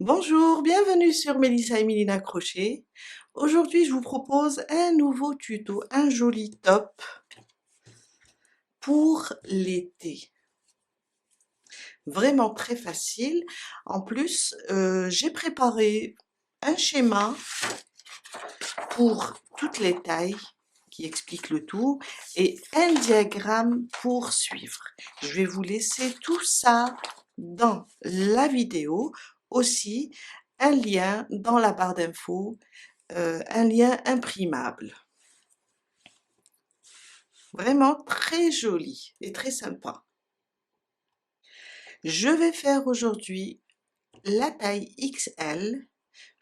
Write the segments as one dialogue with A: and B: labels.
A: Bonjour, bienvenue sur Mélissa et Mélina Crochet. Aujourd'hui, je vous propose un nouveau tuto, un joli top pour l'été. Vraiment très facile. En plus, j'ai préparé un schéma pour toutes les tailles qui explique le tout et un diagramme pour suivre. Je vais vous laisser tout ça dans la vidéo. Aussi, un lien dans la barre d'infos, un lien imprimable. Vraiment très joli et très sympa. Je vais faire aujourd'hui la taille XL,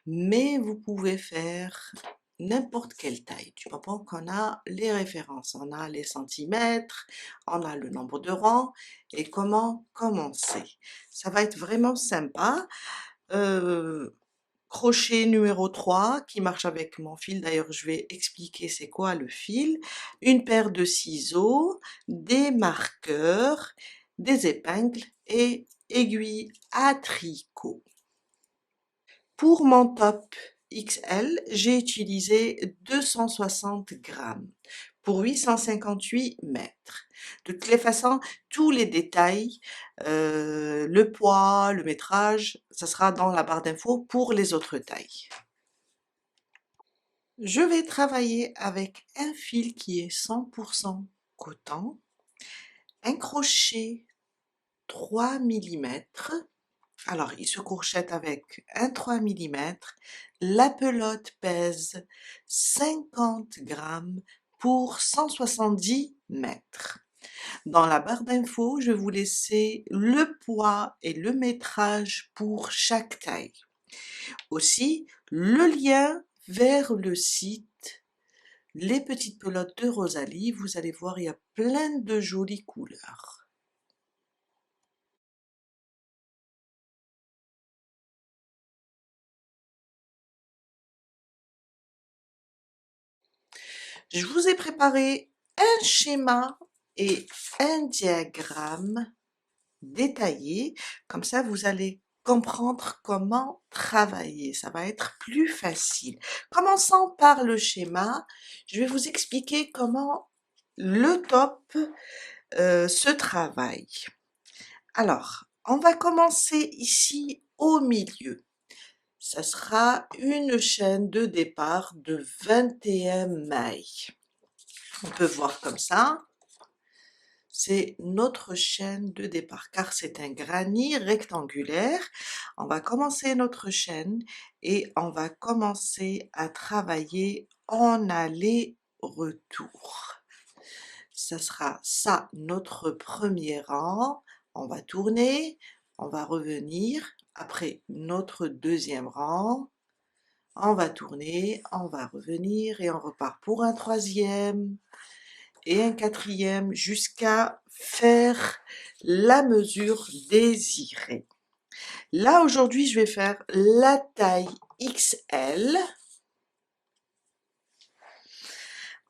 A: mais vous pouvez faire n'importe quelle taille. Du moment qu'on a les références, on a les centimètres, on a le nombre de rangs et comment commencer. Ça va être vraiment sympa. Crochet numéro 3 qui marche avec mon fil. D'ailleurs, je vais expliquer c'est quoi le fil. Une paire de ciseaux, des marqueurs, des épingles et aiguilles à tricot. Pour mon top XL, j'ai utilisé 260 grammes pour 858 mètres. De toutes les façons, tous les détails, le poids, le métrage, ça sera dans la barre d'infos pour les autres tailles. Je vais travailler avec un fil qui est 100% coton, un crochet 3 millimètres. Alors, il se courchette avec un 3 millimètres. La pelote pèse 50 grammes pour 170 mètres. Dans la barre d'infos, je vais vous laisser le poids et le métrage pour chaque taille. Aussi, le lien vers le site Les Petites Pelotes de Rosalie. Vous allez voir, il y a plein de jolies couleurs. Je vous ai préparé un schéma et un diagramme détaillé. Comme ça, vous allez comprendre comment travailler. Ça va être plus facile. Commençons par le schéma. Je vais vous expliquer comment le top se travaille. Alors, on va commencer ici au milieu. Ça sera une chaîne de départ de 21 mailles. On peut voir comme ça. C'est notre chaîne de départ car c'est un granit rectangulaire. On va commencer notre chaîne et on va commencer à travailler en aller-retour. Ça sera ça notre premier rang. On va tourner, on va revenir. Après notre deuxième rang, on va tourner, on va revenir et on repart pour un troisième et un quatrième jusqu'à faire la mesure désirée. Là, aujourd'hui, je vais faire la taille XL.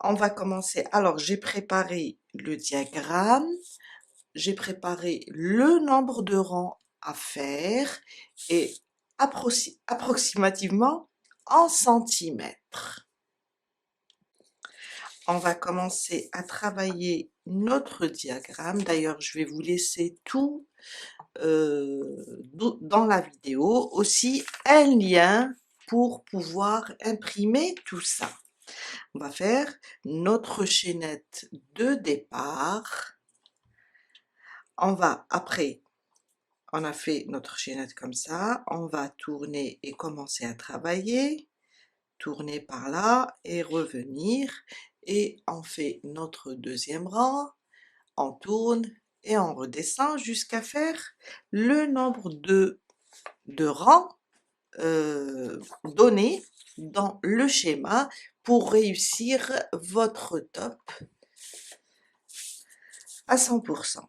A: On va commencer. Alors, j'ai préparé le diagramme, j'ai préparé le nombre de rangs à faire et approximativement en centimètres. On va commencer à travailler notre diagramme. D'ailleurs, je vais vous laisser tout dans la vidéo. Aussi, un lien pour pouvoir imprimer tout ça. On va faire notre chaînette de départ. On va, après, on a fait notre chaînette comme ça. On va tourner et commencer à travailler. Tourner par là et revenir. Et on fait notre deuxième rang. On tourne et on redescend jusqu'à faire le nombre de rangs donnés dans le schéma pour réussir votre top à 100%.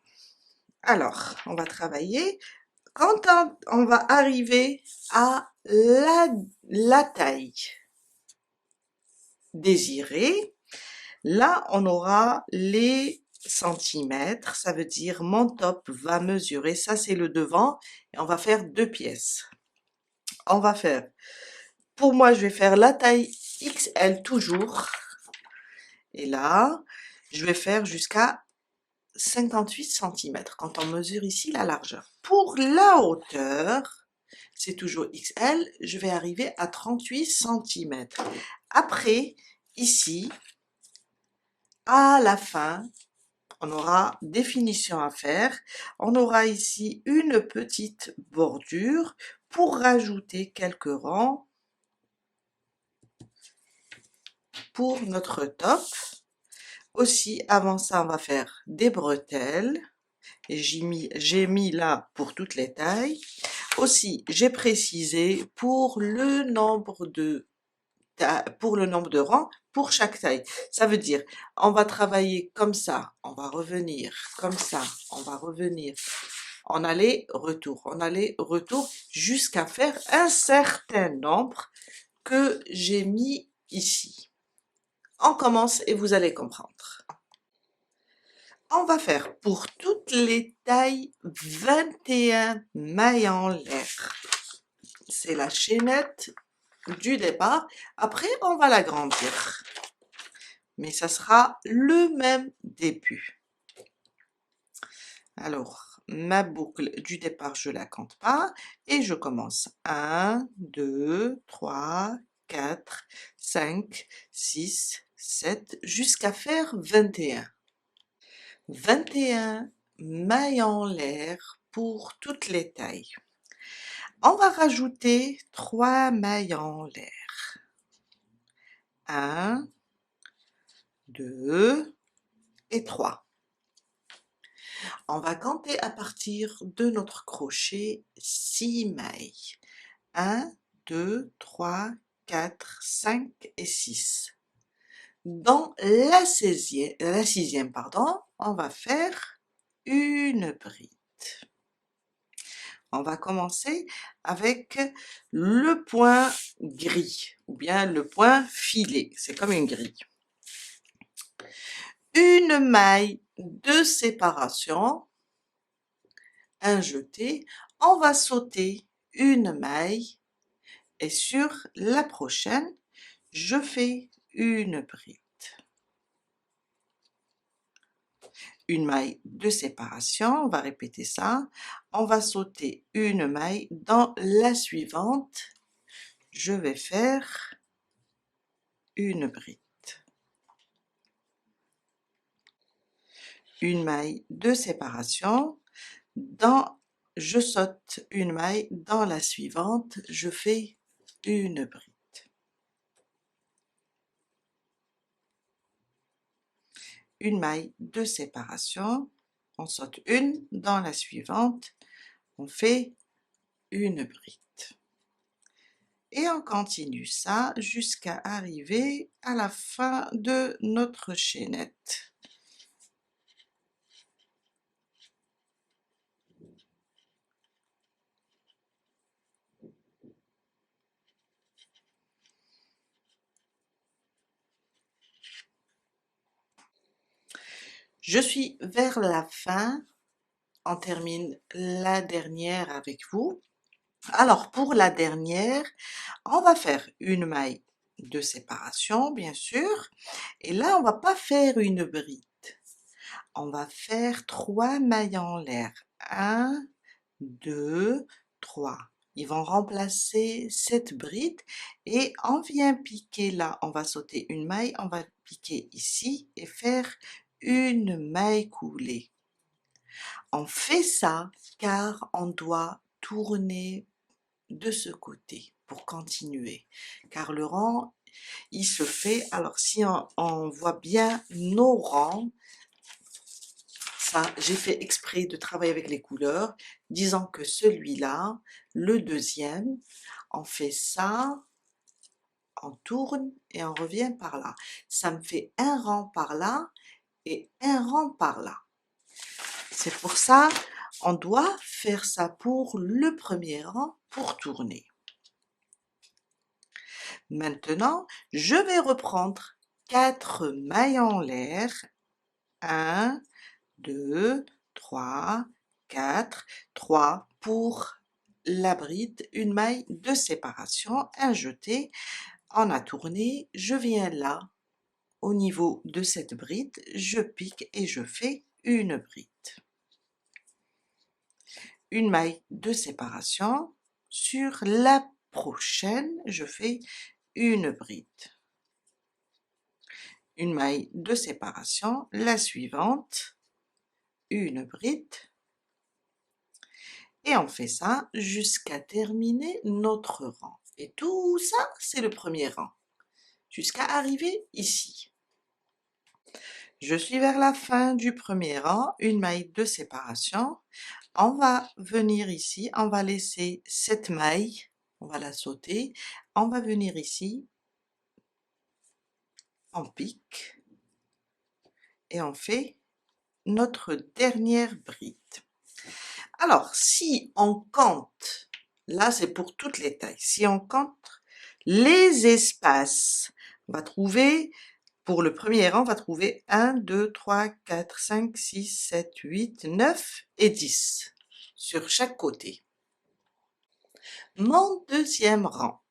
A: Alors, on va travailler. Quand on va arriver à la taille désirée, là, on aura les centimètres, ça veut dire mon top va mesurer, ça c'est le devant, et on va faire deux pièces. On va faire, pour moi, je vais faire la taille XL toujours. Et là, je vais faire jusqu'à 58 centimètres quand on mesure ici la largeur. Pour la hauteur, c'est toujours XL, je vais arriver à 38 centimètres. Après, ici, à la fin, on aura des finitions à faire. On aura ici une petite bordure pour rajouter quelques rangs pour notre top. Aussi, avant ça, on va faire des bretelles. Et j'ai mis là pour toutes les tailles. Aussi, j'ai précisé pour le nombre de rangs pour chaque taille. Ça veut dire, on va travailler comme ça, on va revenir, comme ça, on va revenir, en aller-retour, en aller-retour, jusqu'à faire un certain nombre que j'ai mis ici. On commence et vous allez comprendre. On va faire pour toutes les tailles 21 mailles en l'air. C'est la chaînette du départ. Après, on va l'agrandir. Mais ça sera le même début. Alors, ma boucle du départ, je la compte pas. Et je commence. 1, 2, 3, 4, 5, 6, 7, jusqu'à faire 21. 21 mailles en l'air pour toutes les tailles. On va rajouter 3 mailles en l'air. 1, 2 et 3. On va compter à partir de notre crochet 6 mailles. 1, 2, 3, 4, 5 et 6. Dans la sixième, on va faire une bride. On va commencer avec le point gris, ou bien le point filet, c'est comme une grille. Une maille de séparation, un jeté, on va sauter une maille, et sur la prochaine, je fais une bride. Une maille de séparation, on va répéter ça, on va sauter une maille, dans la suivante, je vais faire une bride. Une maille de séparation, je saute une maille, dans la suivante, je fais une bride. Une maille de séparation, on saute une, dans la suivante, on fait une bride. Et on continue ça jusqu'à arriver à la fin de notre chaînette. Je suis vers la fin, on termine la dernière avec vous. Alors pour la dernière, on va faire une maille de séparation, bien sûr, et là on va pas faire une bride, on va faire 3 mailles en l'air, 1, 2, 3. Ils vont remplacer cette bride et on vient piquer là, on va sauter une maille, on va piquer ici et faire une maille coulée. On fait ça car on doit tourner de ce côté pour continuer, car le rang il se fait, alors si on voit bien nos rangs, ça j'ai fait exprès de travailler avec les couleurs, disant que celui-là, le deuxième, on fait ça, on tourne et on revient par là, ça me fait un rang par là et un rang par là. C'est pour ça on doit faire ça pour le premier rang pour tourner. Maintenant, je vais reprendre 4 mailles en l'air, 1, 2, 3, 4, 3 pour la bride, une maille de séparation, un jeté, on a tourné, je viens là, au niveau de cette bride, je pique et je fais une bride. Une maille de séparation, sur la prochaine, je fais une bride. Une maille de séparation, la suivante, une bride, et on fait ça jusqu'à terminer notre rang. Et tout ça, c'est le premier rang, jusqu'à arriver ici. Je suis vers la fin du premier rang, une maille de séparation. On va venir ici, on va laisser cette maille, on va la sauter, on va venir ici, on pique, et on fait notre dernière bride. Alors, si on compte, là c'est pour toutes les tailles, si on compte les espaces, on va trouver, pour le premier rang, on va trouver 1, 2, 3, 4, 5, 6, 7, 8, 9 et 10 sur chaque côté. Mon deuxième rang,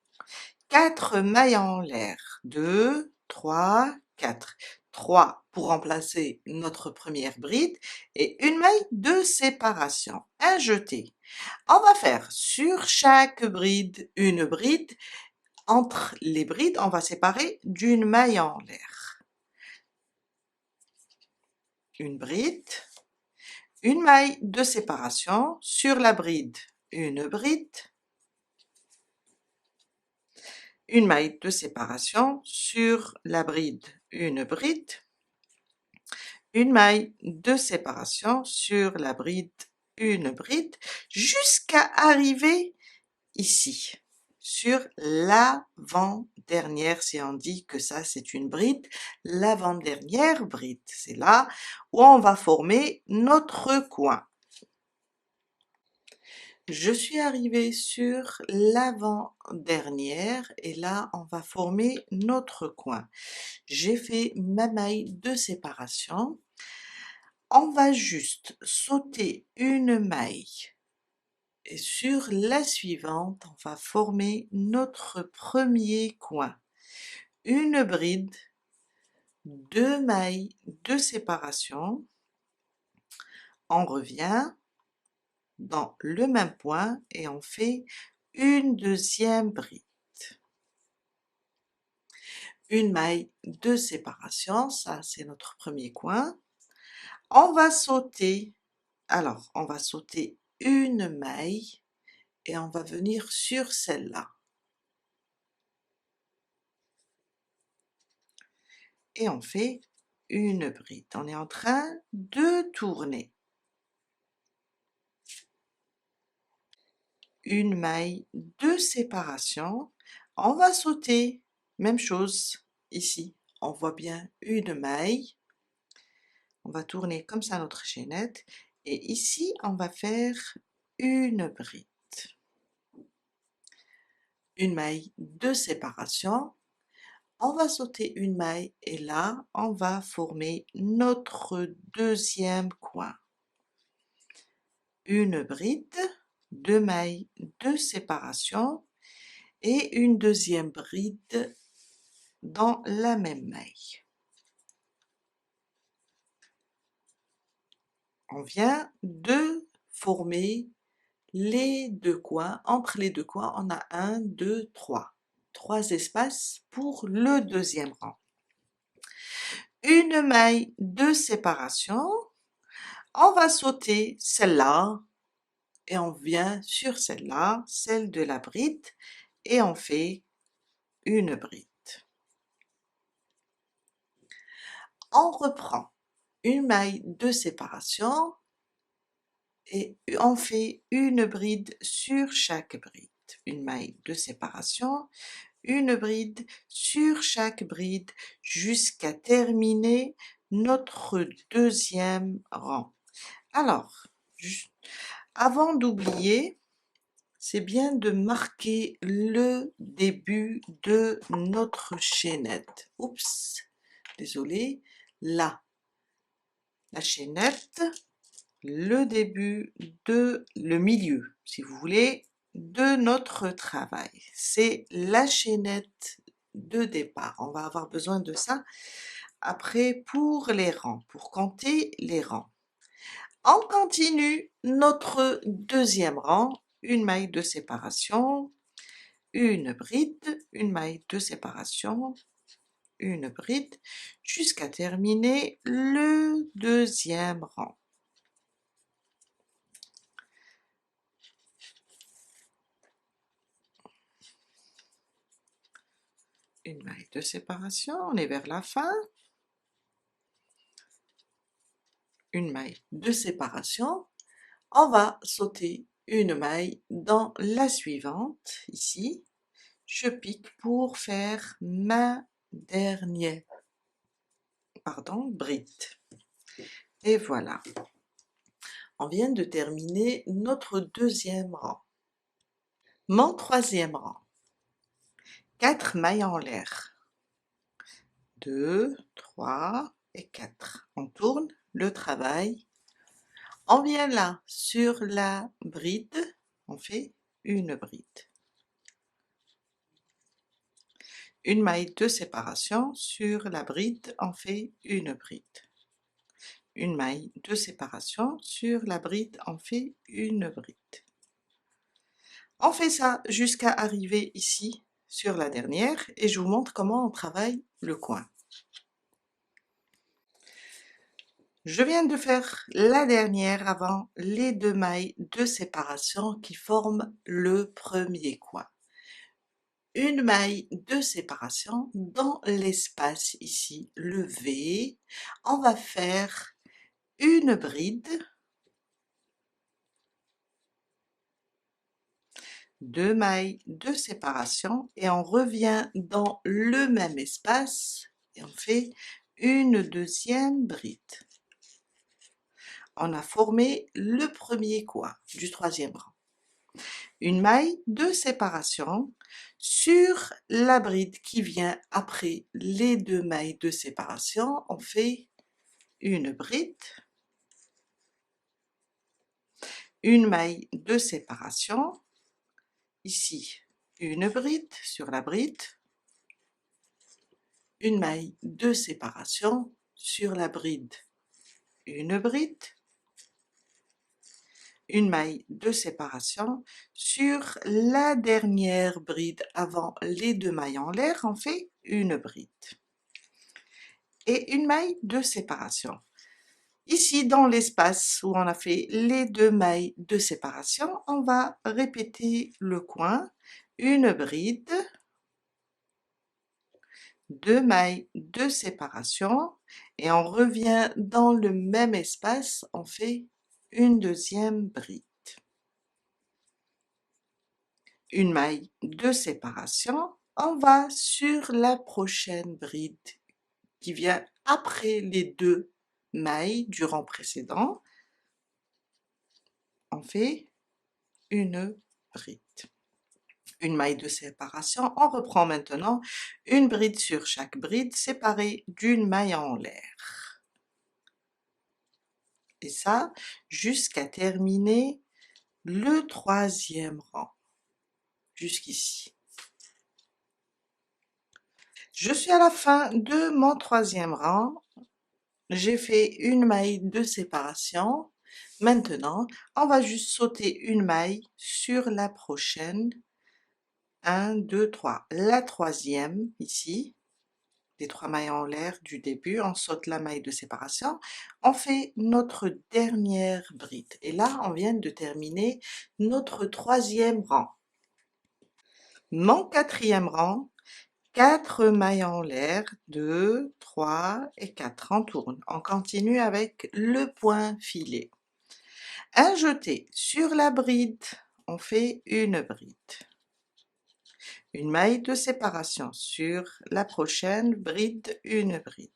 A: 4 mailles en l'air, 2, 3, 4. 3 pour remplacer notre première bride et une maille de séparation, un jeté. On va faire sur chaque bride une bride. Entre les brides, on va séparer d'une maille en l'air. Une bride, une maille de séparation, sur la bride, une bride, une maille de séparation, sur la bride, une bride, une maille de séparation, sur la bride, une bride, jusqu'à arriver ici, sur l'avant-dernière, si on dit que ça c'est une bride, l'avant-dernière bride, c'est là où on va former notre coin. Je suis arrivée sur l'avant-dernière et là on va former notre coin. J'ai fait ma maille de séparation. On va juste sauter une maille et sur la suivante, on va former notre premier coin. Une bride, 2 mailles de séparation, on revient dans le même point et on fait une deuxième bride. Une maille de séparation, ça c'est notre premier coin. On va sauter, alors on va sauter une maille et on va venir sur celle-là. Et on fait une bride. On est en train de tourner. Une maille de séparation, on va sauter, même chose ici, on voit bien une maille, on va tourner comme ça notre chaînette, et ici on va faire une bride. Une maille de séparation, on va sauter une maille et là on va former notre deuxième coin. Une bride, 2 mailles de séparation et une deuxième bride dans la même maille. On vient de former les deux coins. Entre les deux coins, on a 1, 2, 3. 3 espaces pour le deuxième rang. Une maille de séparation. On va sauter celle-là et on vient sur celle-là, celle de la bride, et on fait une bride. On reprend une maille de séparation et on fait une bride sur chaque bride. Une maille de séparation, une bride sur chaque bride jusqu'à terminer notre deuxième rang. Alors, avant d'oublier, c'est bien de marquer le début de notre chaînette. Oups, désolé, là, la chaînette, le début de le milieu, si vous voulez, de notre travail. C'est la chaînette de départ. On va avoir besoin de ça après pour les rangs, pour compter les rangs. On continue notre deuxième rang, une maille de séparation, une bride, une maille de séparation, une bride, jusqu'à terminer le deuxième rang. Une maille de séparation, on est vers la fin. Une maille de séparation, on va sauter une maille dans la suivante, ici. Je pique pour faire ma dernière, bride. Et voilà, on vient de terminer notre deuxième rang. Mon troisième rang, 4 mailles en l'air, 2, 3 et 4. On tourne le travail, on vient là sur la bride, on fait une bride. Une maille de séparation sur la bride, on fait une bride. Une maille de séparation sur la bride, on fait une bride. On fait ça jusqu'à arriver ici sur la dernière et je vous montre comment on travaille le coin. Je viens de faire la dernière avant les 2 mailles de séparation qui forment le premier coin. Une maille de séparation dans l'espace ici, le V, on va faire une bride, 2 mailles de séparation et on revient dans le même espace et on fait une deuxième bride. On a formé le premier coin du troisième rang. Une maille de séparation sur la bride qui vient après les 2 mailles de séparation, on fait une bride, une maille de séparation, ici une bride sur la bride, une maille de séparation sur la bride, une bride, une maille de séparation sur la dernière bride avant les 2 mailles en l'air, on fait une bride et une maille de séparation. Ici dans l'espace où on a fait les 2 mailles de séparation, on va répéter le coin, une bride, 2 mailles de séparation et on revient dans le même espace, on fait une deuxième bride. Une maille de séparation, on va sur la prochaine bride qui vient après les 2 mailles du rang précédent, on fait une bride. Une maille de séparation, on reprend maintenant une bride sur chaque bride séparée d'une maille en l'air. Et ça, jusqu'à terminer le troisième rang, jusqu'ici. Je suis à la fin de mon troisième rang, j'ai fait une maille de séparation. Maintenant, on va juste sauter une maille sur la prochaine. 1, 2, 3. La troisième, ici, les 3 mailles en l'air du début, on saute la maille de séparation, on fait notre dernière bride. Et là, on vient de terminer notre troisième rang. Mon quatrième rang, 4 mailles en l'air, 2, 3 et 4. On tourne. On continue avec le point filet. Un jeté sur la bride, on fait une bride. Une maille de séparation sur la prochaine bride, une bride.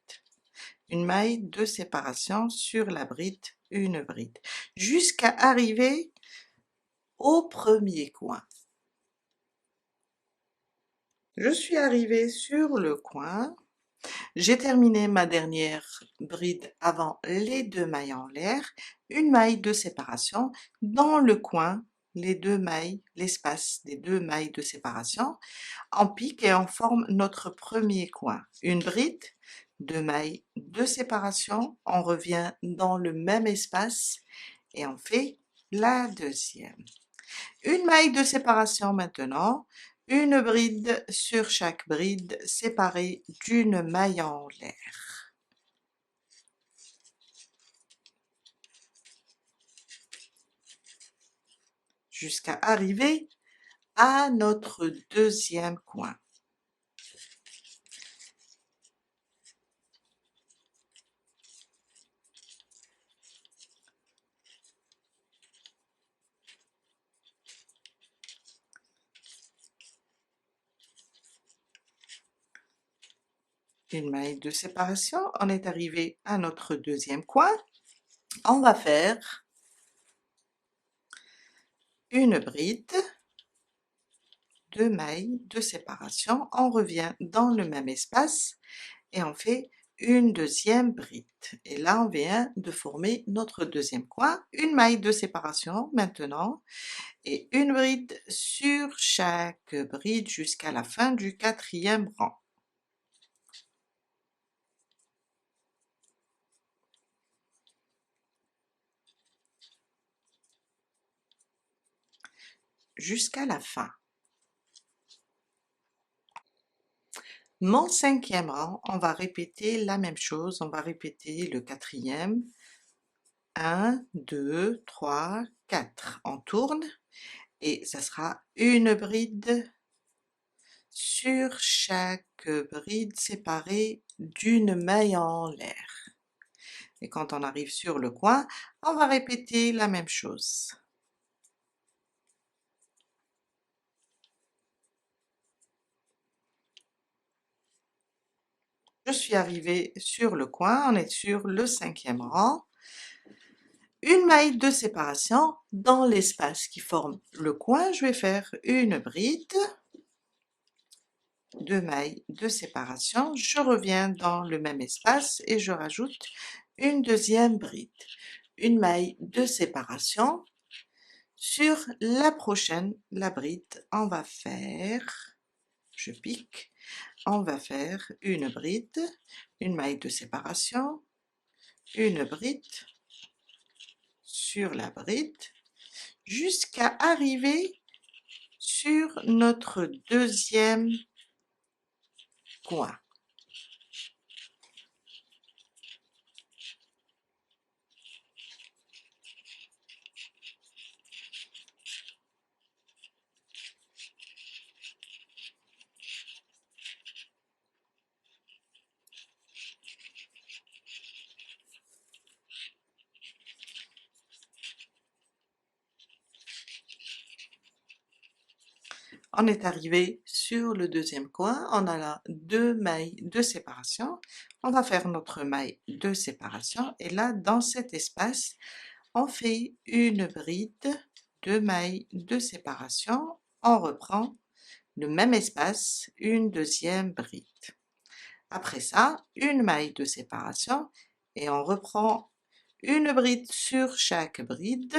A: Une maille de séparation sur la bride, une bride. Jusqu'à arriver au premier coin. Je suis arrivée sur le coin, j'ai terminé ma dernière bride avant les 2 mailles en l'air, une maille de séparation dans le coin les deux mailles, l'espace des deux mailles de séparation, on pique et on forme notre premier coin. Une bride, deux mailles de séparation, on revient dans le même espace et on fait la deuxième. Une maille de séparation maintenant, une bride sur chaque bride séparée d'une maille en l'air. Jusqu'à arriver à notre deuxième coin. Une maille de séparation, on est arrivé à notre deuxième coin. On va faire une bride, deux mailles de séparation, on revient dans le même espace et on fait une deuxième bride. Et là, on vient de former notre deuxième coin, une maille de séparation maintenant, et une bride sur chaque bride jusqu'à la fin du quatrième rang. Jusqu'à la fin. Mon cinquième rang, on va répéter la même chose, on va répéter le quatrième. 1, 2, 3, 4. On tourne et ça sera une bride sur chaque bride séparée d'une maille en l'air. Et quand on arrive sur le coin, on va répéter la même chose. Je suis arrivée sur le coin, on est sur le cinquième rang. Une maille de séparation dans l'espace qui forme le coin, je vais faire une bride, deux mailles de séparation, je reviens dans le même espace et je rajoute une deuxième bride, une maille de séparation. Sur la prochaine, la bride, on va faire, je pique, on va faire une bride, une maille de séparation, une bride sur la bride, jusqu'à arriver sur notre deuxième coin. On est arrivé sur le deuxième coin, on a là deux mailles de séparation, on va faire notre maille de séparation et là dans cet espace, on fait une bride, deux mailles de séparation, on reprend le même espace, une deuxième bride. Après ça, une maille de séparation et on reprend une bride sur chaque bride,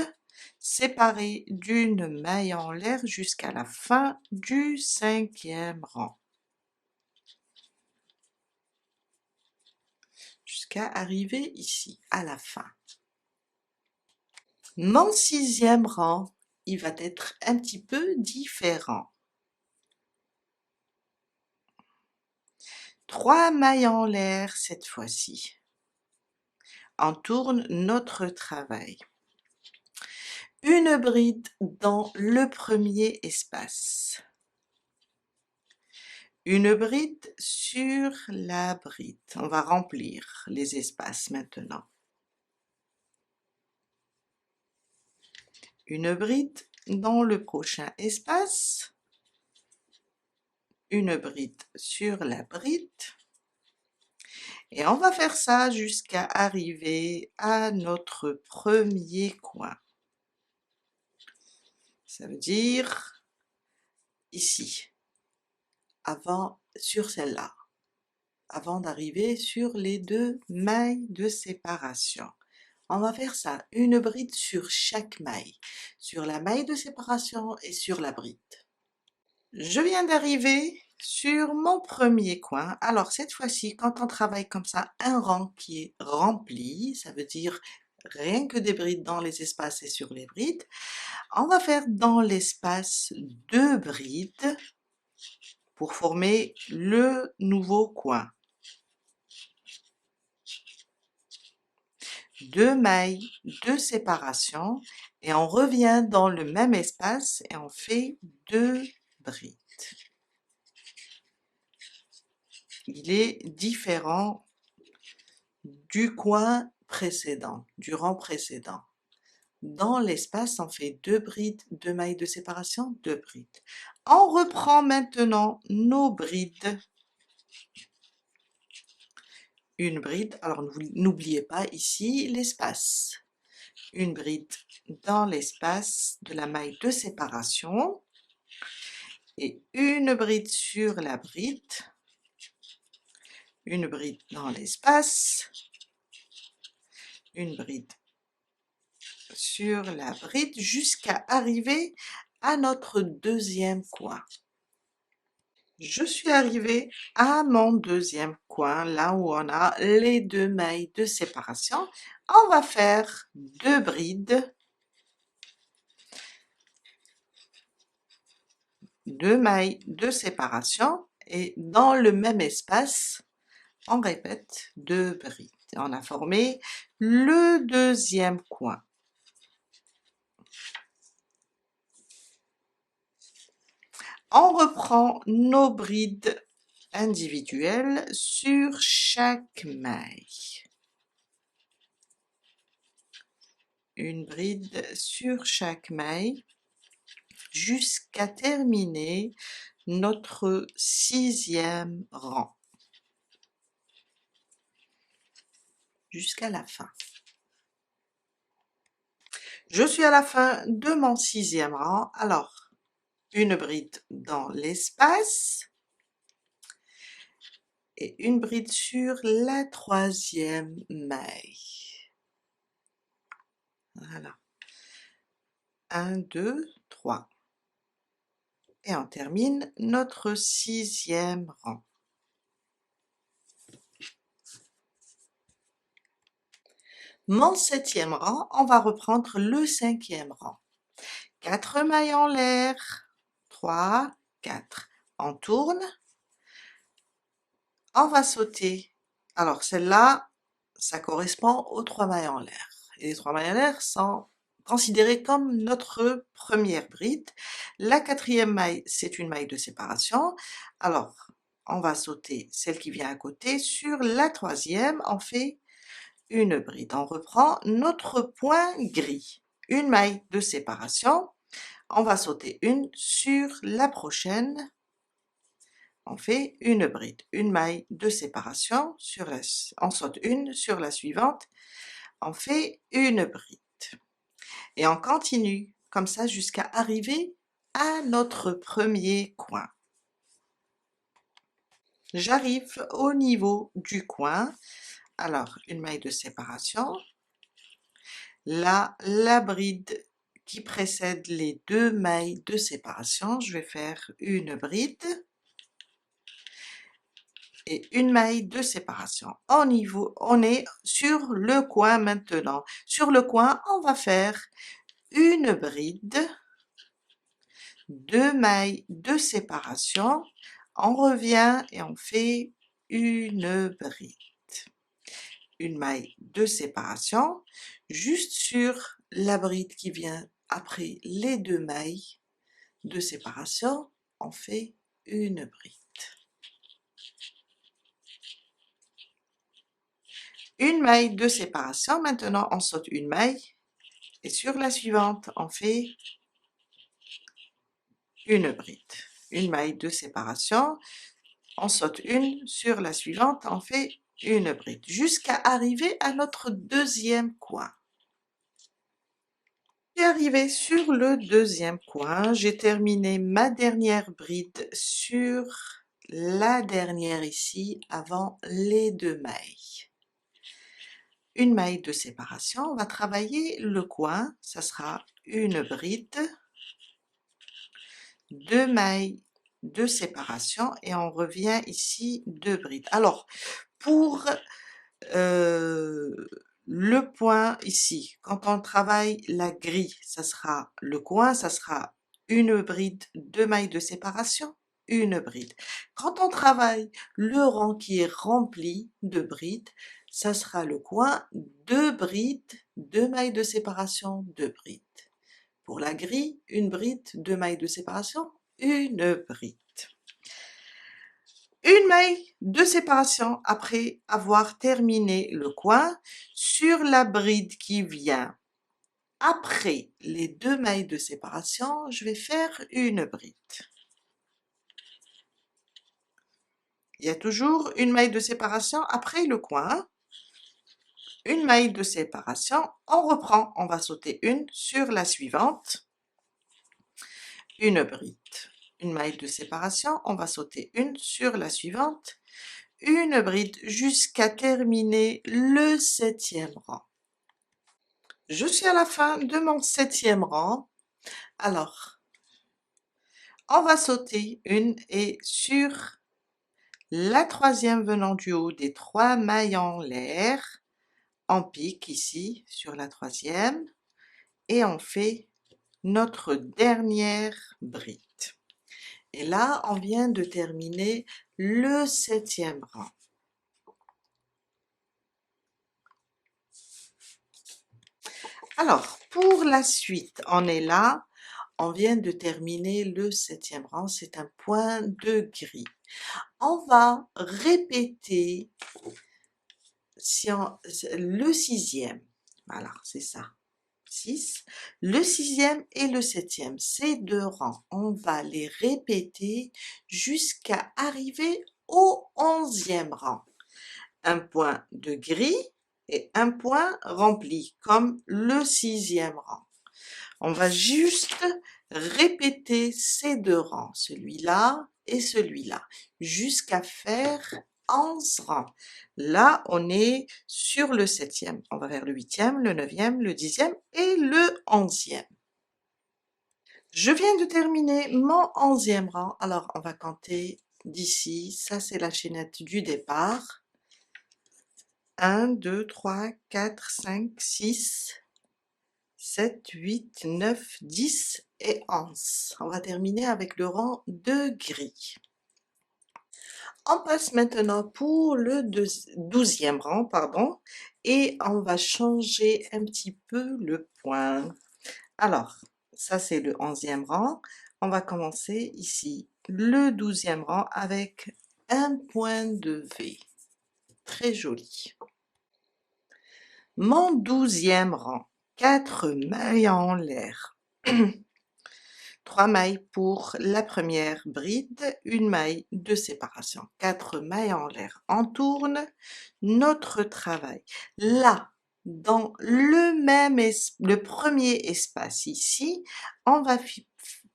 A: séparée d'une maille en l'air jusqu'à la fin du cinquième rang. Jusqu'à arriver ici, à la fin. Mon sixième rang, il va être un petit peu différent. 3 mailles en l'air cette fois-ci. On tourne notre travail. Une bride dans le premier espace. Une bride sur la bride. On va remplir les espaces maintenant. Une bride dans le prochain espace. Une bride sur la bride. Et on va faire ça jusqu'à arriver à notre premier coin. Ça veut dire ici, avant, sur celle-là, avant d'arriver sur les deux mailles de séparation. On va faire ça, une bride sur chaque maille, sur la maille de séparation et sur la bride. Je viens d'arriver sur mon premier coin. Alors cette fois-ci, quand on travaille comme ça, un rang qui est rempli, ça veut dire rien que des brides dans les espaces et sur les brides, on va faire dans l'espace 2 brides pour former le nouveau coin. 2 mailles de séparation et on revient dans le même espace et on fait 2 brides. Il est différent du coin précédent, du rang précédent. Dans l'espace, on fait 2 brides, 2 mailles de séparation, 2 brides. On reprend maintenant nos brides. Une bride, alors n'oubliez pas ici l'espace. Une bride dans l'espace de la maille de séparation et une bride sur la bride, une bride dans l'espace, une bride sur la bride jusqu'à arriver à notre deuxième coin. Je suis arrivée à mon deuxième coin, là où on a les 2 mailles de séparation. On va faire 2 brides, 2 mailles de séparation et dans le même espace, on répète 2 brides. On a formé le deuxième coin. On reprend nos brides individuelles sur chaque maille. Une bride sur chaque maille jusqu'à terminer notre 6e rang. Jusqu'à la fin. Je suis à la fin de mon 6e rang. Alors, une bride dans l'espace et une bride sur la 3e maille. Voilà. 1, 2, 3. Et on termine notre 6e rang. Mon 7e rang, on va reprendre le 5e rang. 4 mailles en l'air, 3, 4. On tourne, on va sauter. Alors celle-là, ça correspond aux 3 mailles en l'air. Et les 3 mailles en l'air sont considérées comme notre première bride. La 4e maille, c'est une maille de séparation. Alors, on va sauter celle qui vient à côté. Sur la 3e, on fait une bride. On reprend notre point gris. Une maille de séparation. On va sauter une sur la prochaine. On fait une bride, une maille de séparation, on saute une sur la suivante, on fait une bride. Et on continue comme ça jusqu'à arriver à notre premier coin. J'arrive au niveau du coin. Alors, une maille de séparation. Là, la bride qui précède les 2 mailles de séparation, je vais faire une bride et une maille de séparation. On est sur le coin maintenant. Sur le coin, on va faire une bride, 2 mailles de séparation. On revient et on fait une bride. Une maille de séparation, juste sur la bride qui vient après les 2 mailles de séparation, on fait une bride. Une maille de séparation, maintenant on saute une maille et sur la suivante on fait une bride. Une maille de séparation, on saute une, sur la suivante on fait une bride, jusqu'à arriver à notre deuxième coin. Je suis arrivée sur le deuxième coin, j'ai terminé ma dernière bride sur la dernière ici, avant les 2 mailles. une maille de séparation, on va travailler le coin, ça sera une bride, 2 mailles de séparation et on revient ici 2 brides. Alors pour le point ici, quand on travaille la grille, ça sera le coin, ça sera une bride, 2 mailles de séparation, une bride. Quand on travaille le rang qui est rempli de brides, ça sera le coin, 2 brides, 2 mailles de séparation, 2 brides. Pour la grille, une bride, 2 mailles de séparation, une bride. Une maille de séparation après avoir terminé le coin. Sur la bride qui vient après les 2 mailles de séparation, je vais faire une bride. Il y a toujours une maille de séparation après le coin. Une maille de séparation, on reprend, on va sauter une sur la suivante. Une bride. Une maille de séparation, on va sauter une sur la suivante. Une bride jusqu'à terminer le 7e rang. Je suis à la fin de mon 7e rang. Alors, on va sauter une et sur la 3e venant du haut des 3 mailles en l'air, on pique ici sur la 3e et on fait notre dernière bride. Et là, on vient de terminer le 7e rang. Alors, pour la suite, on est là, on vient de terminer le 7e rang, c'est un point de gris. On va répéter le 6e, voilà, c'est ça, 6, le 6e et le 7e, ces 2 rangs, on va les répéter jusqu'à arriver au 11e rang. Un point de gris et un point rempli, comme le 6e rang. On va juste répéter ces 2 rangs, celui-là et celui-là, jusqu'à faire 11 rangs. Là, on est sur le 7e. On va vers le 8e, le 9e, le 10e et le 11e. Je viens de terminer mon 11e rang. Alors, on va compter d'ici. Ça, c'est la chaînette du départ. 1, 2, 3, 4, 5, 6, 7, 8, 9, 10 et 11. On va terminer avec le rang de gris. On passe maintenant pour le 12e rang, pardon, et on va changer un petit peu le point. Alors, ça c'est le 11e rang. On va commencer ici le 12e rang avec un point de V. Très joli. Mon 12e rang, 4 mailles en l'air. 3 mailles pour la première bride, une maille de séparation, 4 mailles en l'air. On tourne notre travail. Là, dans le premier espace ici, on va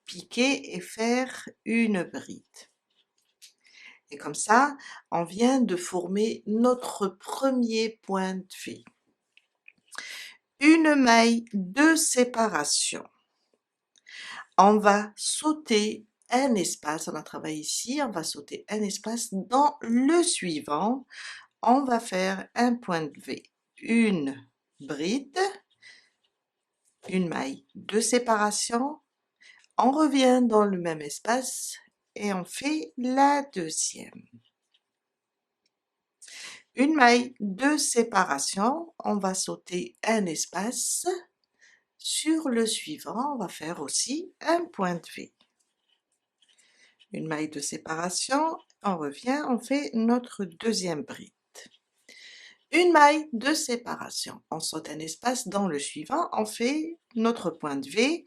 A: piquer et faire une bride. Et comme ça, on vient de former notre premier point de V. Une maille de séparation. On va sauter un espace, on a travaillé ici, on va sauter un espace dans le suivant. On va faire un point de V, une bride, une maille de séparation. On revient dans le même espace et on fait la deuxième. Une maille de séparation, on va sauter un espace. Sur le suivant, on va faire aussi un point de V. Une maille de séparation, on revient, on fait notre deuxième bride. Une maille de séparation, on saute un espace dans le suivant, on fait notre point de V,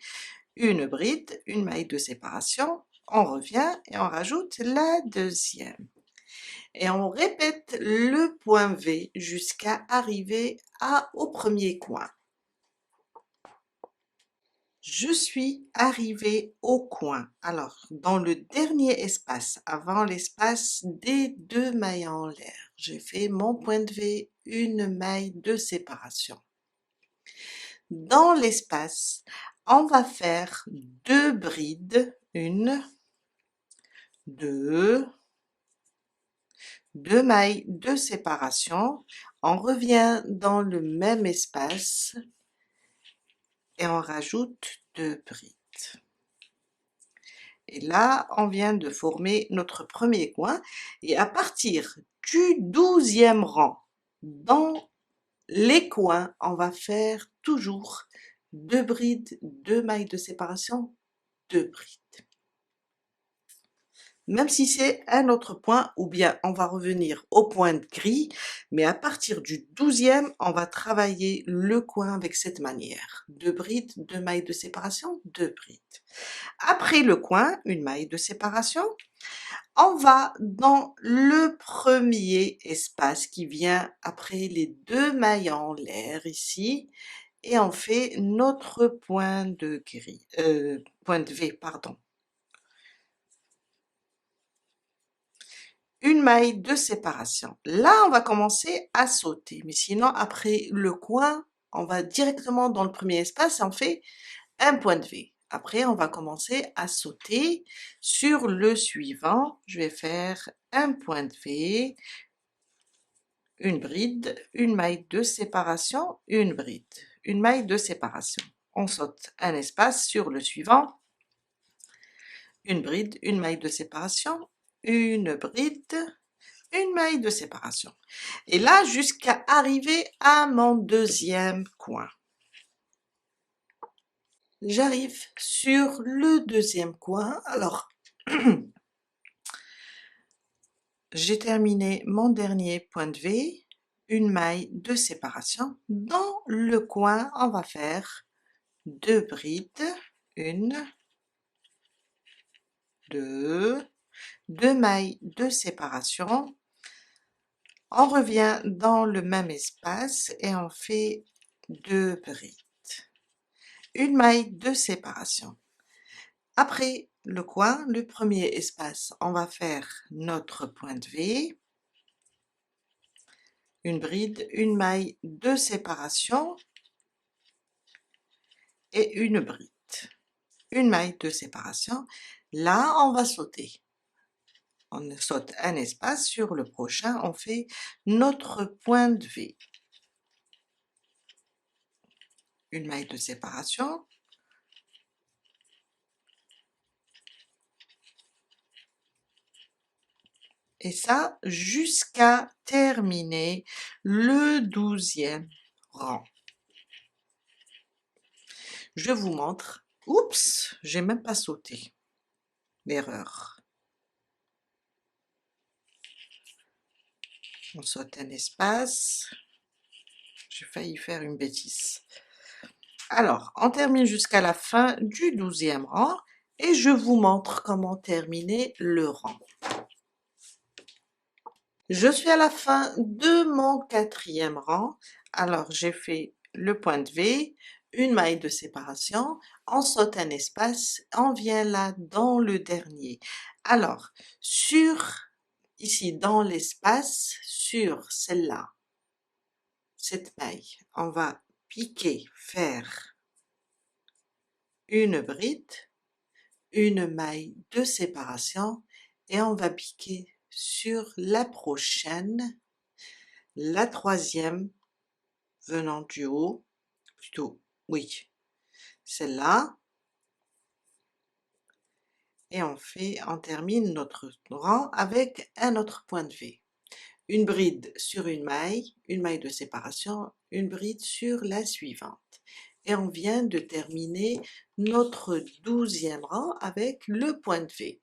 A: une bride, une maille de séparation, on revient et on rajoute la deuxième. Et on répète le point V jusqu'à arriver au premier coin. Je suis arrivée au coin. Alors, dans le dernier espace, avant l'espace des 2 mailles en l'air, j'ai fait mon point de V une maille de séparation. Dans l'espace, on va faire 2 brides, 1, 2, 2 mailles de séparation. On revient dans le même espace et on rajoute 2 brides. Et là, on vient de former notre premier coin et à partir du 12e rang, dans les coins, on va faire toujours 2 brides, 2 mailles de séparation, 2 brides. Même si c'est un autre point, ou bien on va revenir au point de gris, mais à partir du 12e, on va travailler le coin avec cette manière. 2 brides, 2 mailles de séparation, 2 brides. Après le coin, une maille de séparation, on va dans le premier espace qui vient après les 2 mailles en l'air ici, et on fait notre point de gris, point de V, pardon. Une maille de séparation. Là, on va commencer à sauter, mais sinon, après le coin, on va directement dans le premier espace et on fait un point de V. Après, on va commencer à sauter sur le suivant. Je vais faire un point de V, une bride, une maille de séparation, une bride, une maille de séparation. On saute un espace sur le suivant, une bride, une maille de séparation, une bride, une maille de séparation. Et là, jusqu'à arriver à mon deuxième coin. J'arrive sur le deuxième coin. Alors, j'ai terminé mon dernier point de V, une maille de séparation. Dans le coin, on va faire 2 brides, 1, 2, 2 mailles de séparation. On revient dans le même espace et on fait 2 brides, une maille de séparation. Après le coin, le premier espace, on va faire notre point de V, une bride, une maille de séparation et une bride, une maille de séparation. Là, on va sauter. On saute un espace, sur le prochain, on fait notre point de V. Une maille de séparation. Et ça, jusqu'à terminer le 12e rang. Je vous montre. Oups, j'ai même pas sauté. L'erreur. On saute un espace. J'ai failli faire une bêtise. Alors, on termine jusqu'à la fin du 12e rang et je vous montre comment terminer le rang. Je suis à la fin de mon 4e rang. Alors, j'ai fait le point de V, une maille de séparation, on saute un espace, on vient là dans le dernier. Alors, ici dans l'espace, sur celle-là, cette maille, on va piquer, faire une bride, une maille de séparation et on va piquer sur la prochaine, la 3e venant du haut, plutôt, oui, celle-là, et on termine notre rang avec un autre point de V. Une bride sur une maille de séparation, une bride sur la suivante. Et on vient de terminer notre 12e rang avec le point de V.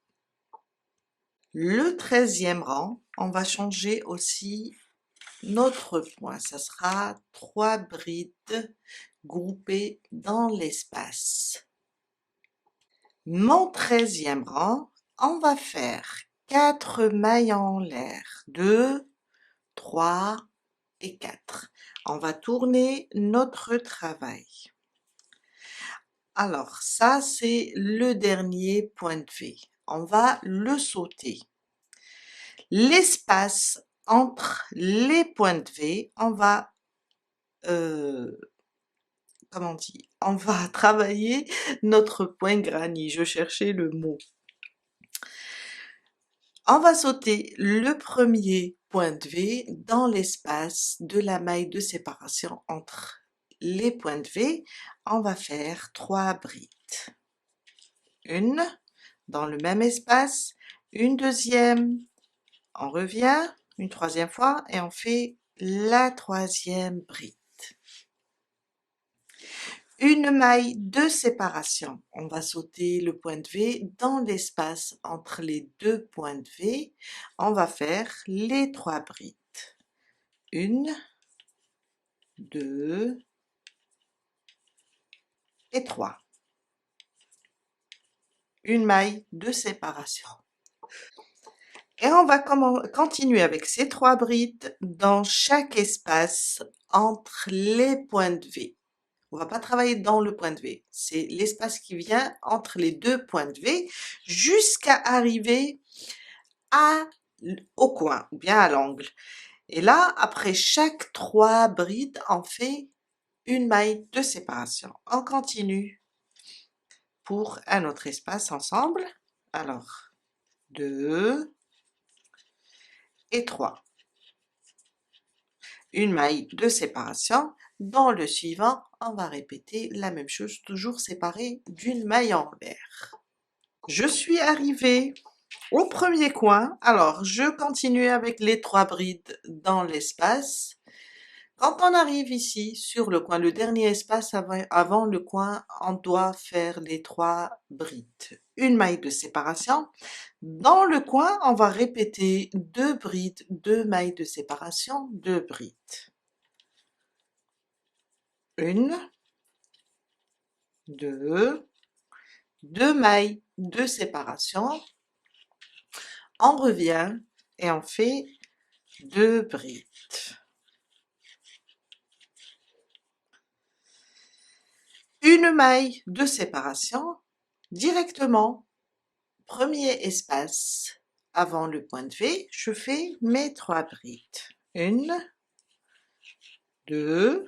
A: Le 13e rang, on va changer aussi notre point. Ça sera 3 brides groupées dans l'espace. Mon 13e rang, on va faire 4 mailles en l'air, 2, 3 et 4. On va tourner notre travail. Alors ça, c'est le dernier point de V. On va le sauter. L'espace, entre les points de V, on va, comment on dit? On va travailler notre point granny, je cherchais le mot. On va sauter le premier point de V dans l'espace de la maille de séparation entre les points de V. On va faire 3 brides. Une dans le même espace, une deuxième, on revient une troisième fois et on fait la troisième bride. Une maille de séparation, on va sauter le point de V dans l'espace entre les deux points de V, on va faire les 3 brides. Une, deux et 3. Une maille de séparation. Et on va continuer avec ces 3 brides dans chaque espace entre les points de V. On va pas travailler dans le point de V, c'est l'espace qui vient entre les deux points de V jusqu'à arriver au coin ou bien à l'angle. Et là, après chaque 3 brides, on fait une maille de séparation. On continue pour un autre espace ensemble. Alors, 2 et 3. Une maille de séparation. Dans le suivant, on va répéter la même chose, toujours séparée d'une maille envers. Je suis arrivée au premier coin, alors je continue avec les 3 brides dans l'espace. Quand on arrive ici sur le coin, le dernier espace avant le coin, on doit faire les 3 brides. Une maille de séparation. Dans le coin, on va répéter 2 brides, 2 mailles de séparation, 2 brides. Une, deux mailles de séparation. On revient et on fait 2 brides. Une maille de séparation directement, premier espace avant le point de V, je fais mes 3 brides. Une, deux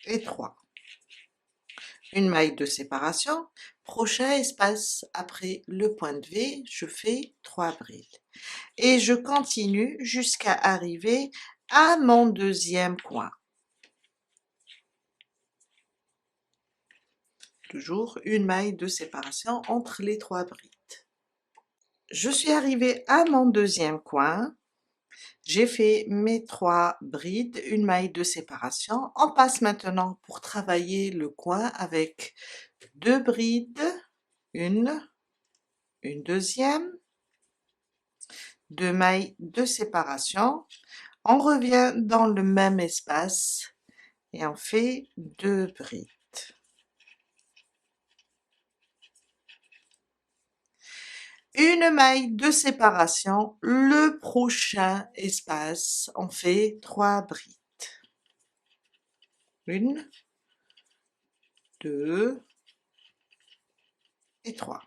A: et 3. Une maille de séparation, prochain espace après le point de V, je fais 3 brides. Et je continue jusqu'à arriver à mon deuxième coin. Toujours une maille de séparation entre les 3 brides. Je suis arrivée à mon deuxième coin, j'ai fait mes 3 brides, une maille de séparation. On passe maintenant pour travailler le coin avec 2 brides, une deuxième, 2 mailles de séparation. On revient dans le même espace et on fait 2 brides. Une maille de séparation, le prochain espace, on fait 3 brides. Une, deux et 3.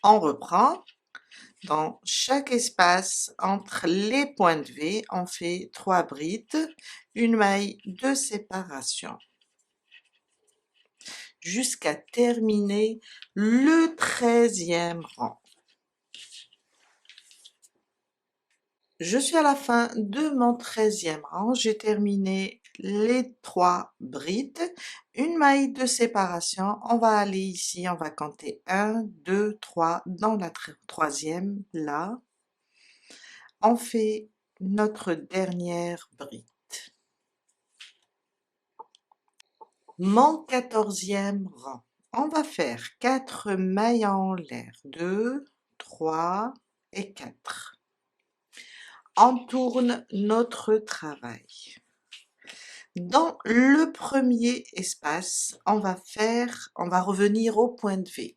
A: On reprend. Dans chaque espace entre les points de V, on fait 3 brides, une maille de séparation, jusqu'à terminer le 13e rang. Je suis à la fin de mon 13e rang, j'ai terminé les 3 brides, une maille de séparation, on va aller ici, on va compter 1, 2, 3, dans la troisième, là, on fait notre dernière bride. Mon 14e rang, on va faire 4 mailles en l'air, 2, 3 et 4. On tourne notre travail. Dans le premier espace, on va revenir au point de V.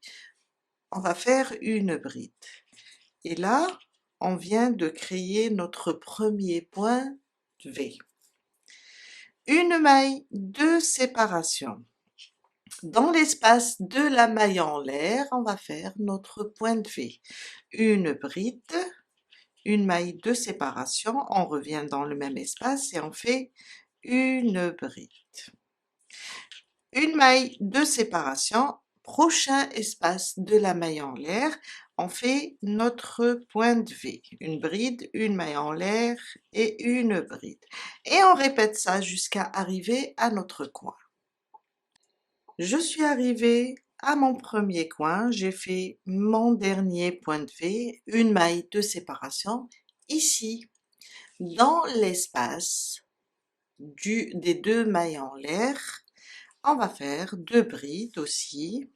A: On va faire une bride. Et là, on vient de créer notre premier point de V. Une maille de séparation. Dans l'espace de la maille en l'air, on va faire notre point de V. Une bride, une maille de séparation, on revient dans le même espace et on fait une bride. Une maille de séparation, prochain espace de la maille en l'air, on fait notre point de V, une bride, une maille en l'air et une bride. Et on répète ça jusqu'à arriver à notre coin. Je suis arrivée à mon premier coin, j'ai fait mon dernier point de V, une maille de séparation. Ici, dans l'espace des deux mailles en l'air, on va faire deux brides aussi.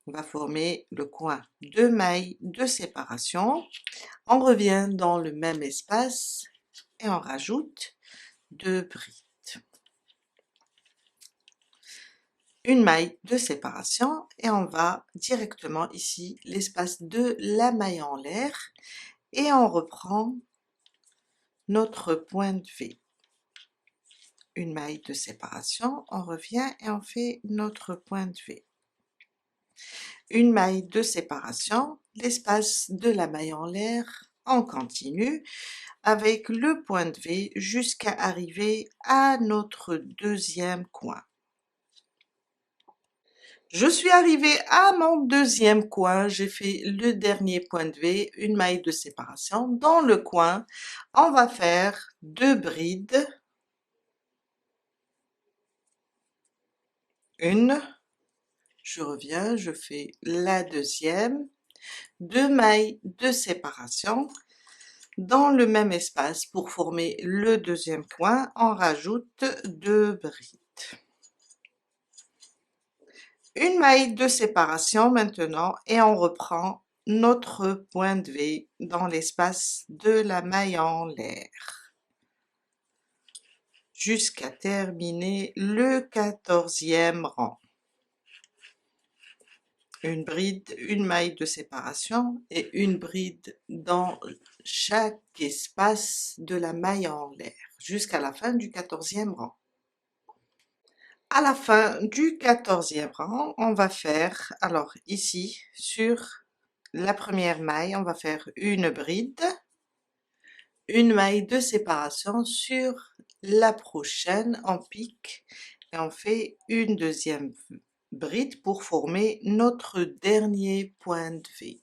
A: On va former le coin, deux mailles de séparation. On revient dans le même espace et on rajoute deux brides. Une maille de séparation et on va directement ici l'espace de la maille en l'air et on reprend notre point de V. Une maille de séparation, on revient et on fait notre point de V. Une maille de séparation, l'espace de la maille en l'air, on continue avec le point de V jusqu'à arriver à notre deuxième coin. Je suis arrivée à mon deuxième coin, j'ai fait le dernier point de V, une maille de séparation. Dans le coin, on va faire deux brides, une, je reviens, je fais la deuxième, deux mailles de séparation. Dans le même espace, pour former le deuxième coin, on rajoute deux brides. Une maille de séparation maintenant et on reprend notre point de V dans l'espace de la maille en l'air jusqu'à terminer le 14e rang. Une bride, une maille de séparation et une bride dans chaque espace de la maille en l'air jusqu'à la fin du 14e rang. À la fin du 14e rang, on va faire, alors ici, sur la première maille, on va faire une bride, une maille de séparation sur la prochaine, on pique et on fait une deuxième bride pour former notre dernier point de V.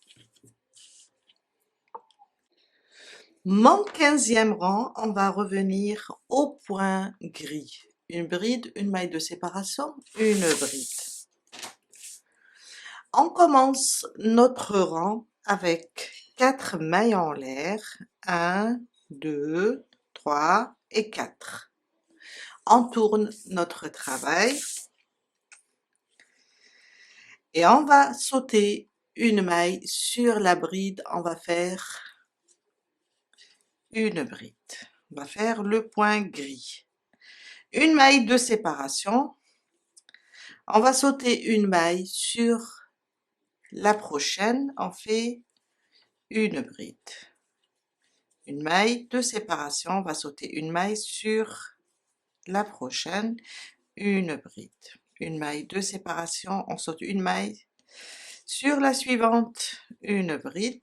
A: Mon 15e rang, on va revenir au point gris. Une bride, une maille de séparation, une bride. On commence notre rang avec 4 mailles en l'air, 1, 2, 3 et 4. On tourne notre travail et on va sauter une maille sur la bride, on va faire une bride. On va faire le point gris. Une maille de séparation, on va sauter une maille sur la prochaine, on fait une bride. Une maille de séparation, on va sauter une maille sur la prochaine, une bride. Une maille de séparation, on saute une maille sur la suivante, une bride,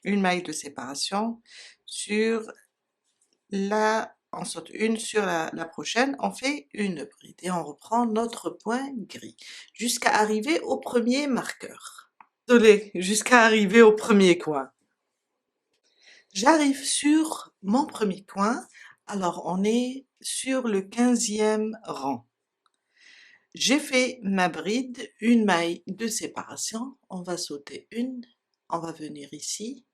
A: une maille de séparation sur on saute une sur la prochaine, on fait une bride et on reprend notre point gris jusqu'à arriver au premier marqueur. Désolée, jusqu'à arriver au premier coin. J'arrive sur mon premier coin, alors on est sur le 15e rang. J'ai fait ma bride, une maille de séparation, on va sauter une, on va venir ici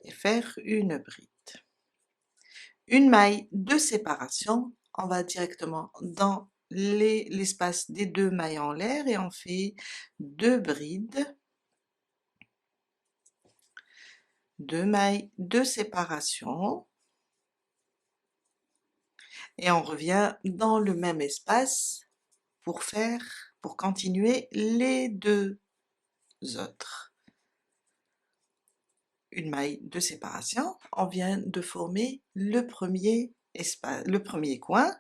A: et faire une bride. Une maille de séparation, on va directement dans l'espace des deux mailles en l'air et on fait deux brides, deux mailles de séparation et on revient dans le même espace pour continuer les deux autres. Une maille de séparation, on vient de former le premier espace, le premier coin.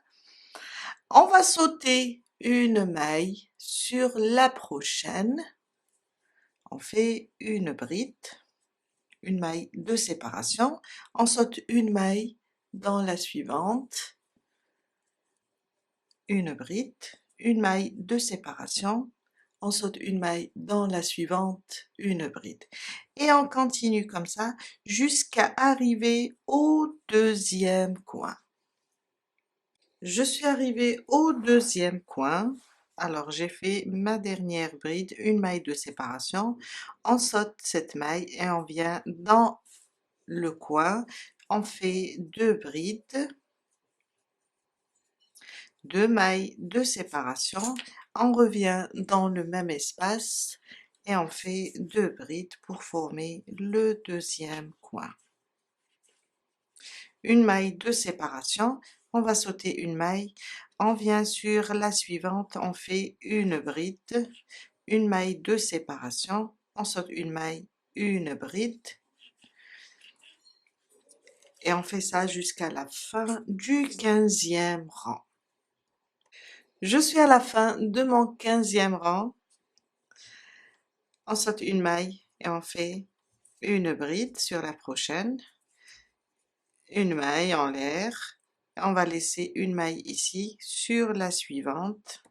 A: On va sauter une maille sur la prochaine, on fait une bride, une maille de séparation, on saute une maille dans la suivante, une bride, une maille de séparation, on saute une maille dans la suivante, une bride. Et on continue comme ça jusqu'à arriver au deuxième coin. Je suis arrivée au deuxième coin, alors j'ai fait ma dernière bride, une maille de séparation, on saute cette maille et on vient dans le coin, on fait deux brides, deux mailles de séparation, on revient dans le même espace et on fait deux brides pour former le deuxième coin. Une maille de séparation, on va sauter une maille, on vient sur la suivante, on fait une bride, une maille de séparation, on saute une maille, une bride, et on fait ça jusqu'à la fin du 15e rang. Je suis à la fin de mon 15e rang, on saute une maille et on fait une bride sur la prochaine, une maille en l'air, on va laisser une maille ici sur la suivante,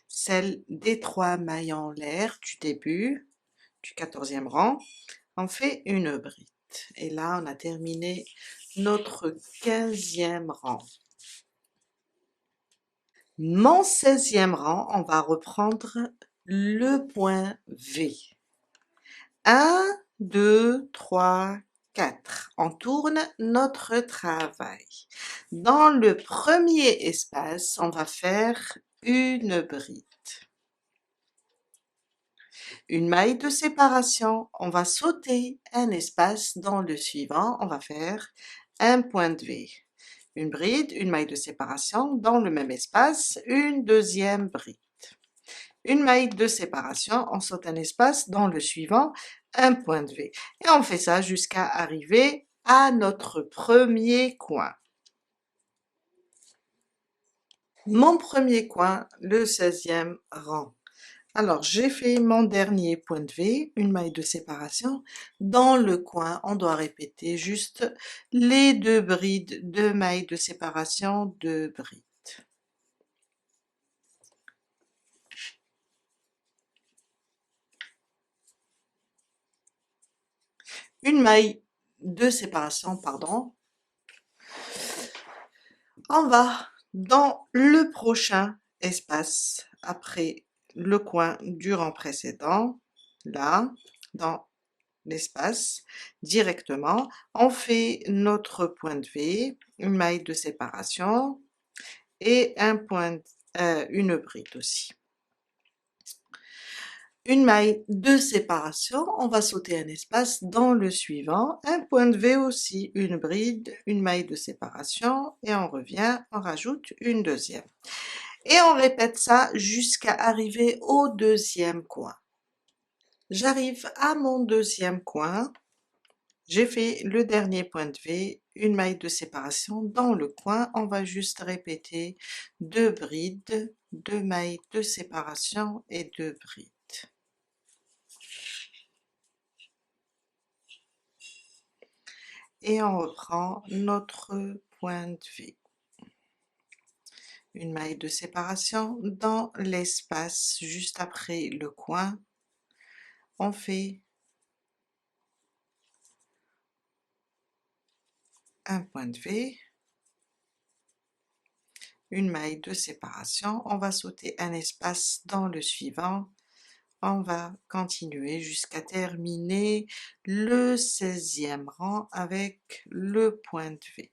A: celle des 3 mailles en l'air du début du 14e rang, on fait une bride. Et là, on a terminé notre 15e rang. Mon 16e rang, on va reprendre le point V. 1, 2, 3, 4. On tourne notre travail. Dans le premier espace, on va faire une bride. Une maille de séparation, on va sauter un espace dans le suivant, on va faire un point de V. Une bride, une maille de séparation, dans le même espace, une deuxième bride. Une maille de séparation, on saute un espace dans le suivant, un point de V. Et on fait ça jusqu'à arriver à notre premier coin. Mon premier coin, le 16e rang. Alors, j'ai fait mon dernier point de V, une maille de séparation. Dans le coin, on doit répéter juste les deux brides, deux mailles de séparation, deux brides. Une maille de séparation, pardon. On va dans le prochain espace, après le coin du rang précédent, là, dans l'espace, directement, on fait notre point de V, une maille de séparation et un point, une bride aussi. Une maille de séparation, on va sauter un espace dans le suivant, un point de V aussi, une bride, une maille de séparation et on revient, on rajoute une deuxième. Et on répète ça jusqu'à arriver au deuxième coin. J'arrive à mon deuxième coin, j'ai fait le dernier point de V, une maille de séparation dans le coin, on va juste répéter deux brides, deux mailles de séparation et deux brides. Et on reprend notre point de V. Une maille de séparation dans l'espace juste après le coin, on fait un point de V, une maille de séparation, on va sauter un espace dans le suivant, on va continuer jusqu'à terminer le 16e rang avec le point de V.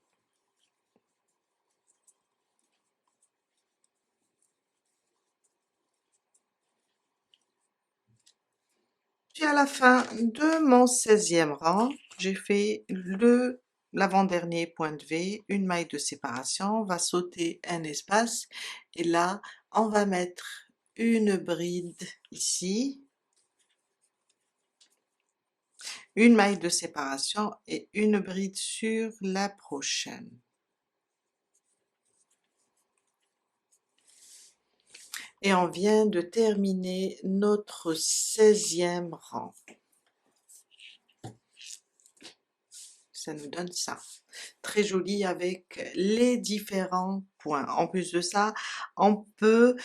A: Puis à la fin de mon 16e rang, j'ai fait l'avant-dernier point de V, une maille de séparation, on va sauter un espace et là on va mettre une bride ici, une maille de séparation et une bride sur la prochaine. Et on vient de terminer notre 16e rang. ça nous donne ça. Très joli avec les différents points. En plus de ça, on peut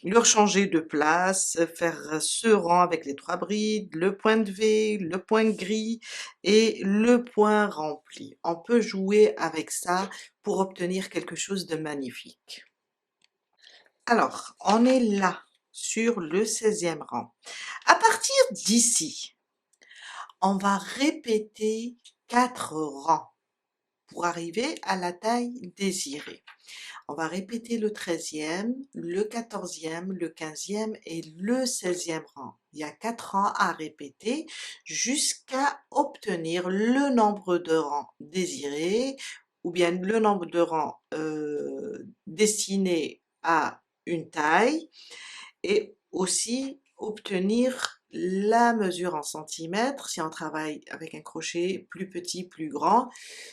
A: leur changer de place, faire ce rang avec les 3 brides, le point de V, le point gris et le point rempli. On peut jouer avec ça pour obtenir quelque chose de magnifique. Alors, on est là, sur le 16e rang. À partir d'ici, on va répéter 4 rangs pour arriver à la taille désirée. On va répéter le 13e, le 14e, le 15e et le 16e rang. Il y a 4 rangs à répéter jusqu'à obtenir le nombre de rangs désirés ou bien le nombre de rangs destinés à une taille et aussi obtenir la mesure en centimètres si on travaille avec un crochet plus petit, plus grand,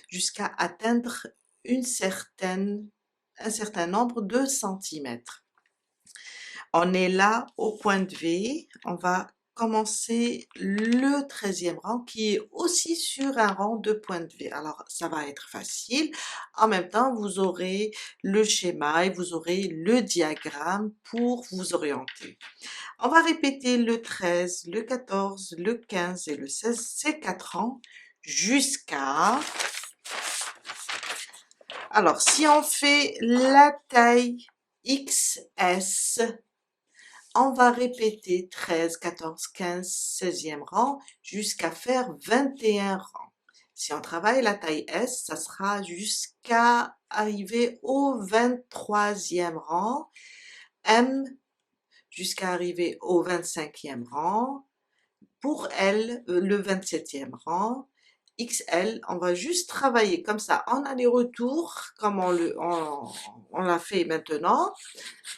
A: jusqu'à atteindre un certain nombre de centimètres. On est là au point de V, on va commencer le 13e rang qui est aussi sur un rang de point de V. Alors ça va être facile, en même temps vous aurez le schéma et vous aurez le diagramme pour vous orienter. On va répéter le 13, le 14, le 15 et le 16, ces 4 rangs jusqu'à... Alors si on fait la taille XS, on va répéter 13, 14, 15, 16e rang jusqu'à faire 21 rangs. Si on travaille la taille S, ça sera jusqu'à arriver au 23e rang. M jusqu'à arriver au 25e rang. Pour L, le 27e rang. XL, on va juste travailler comme ça en aller-retour, comme on l'a fait maintenant,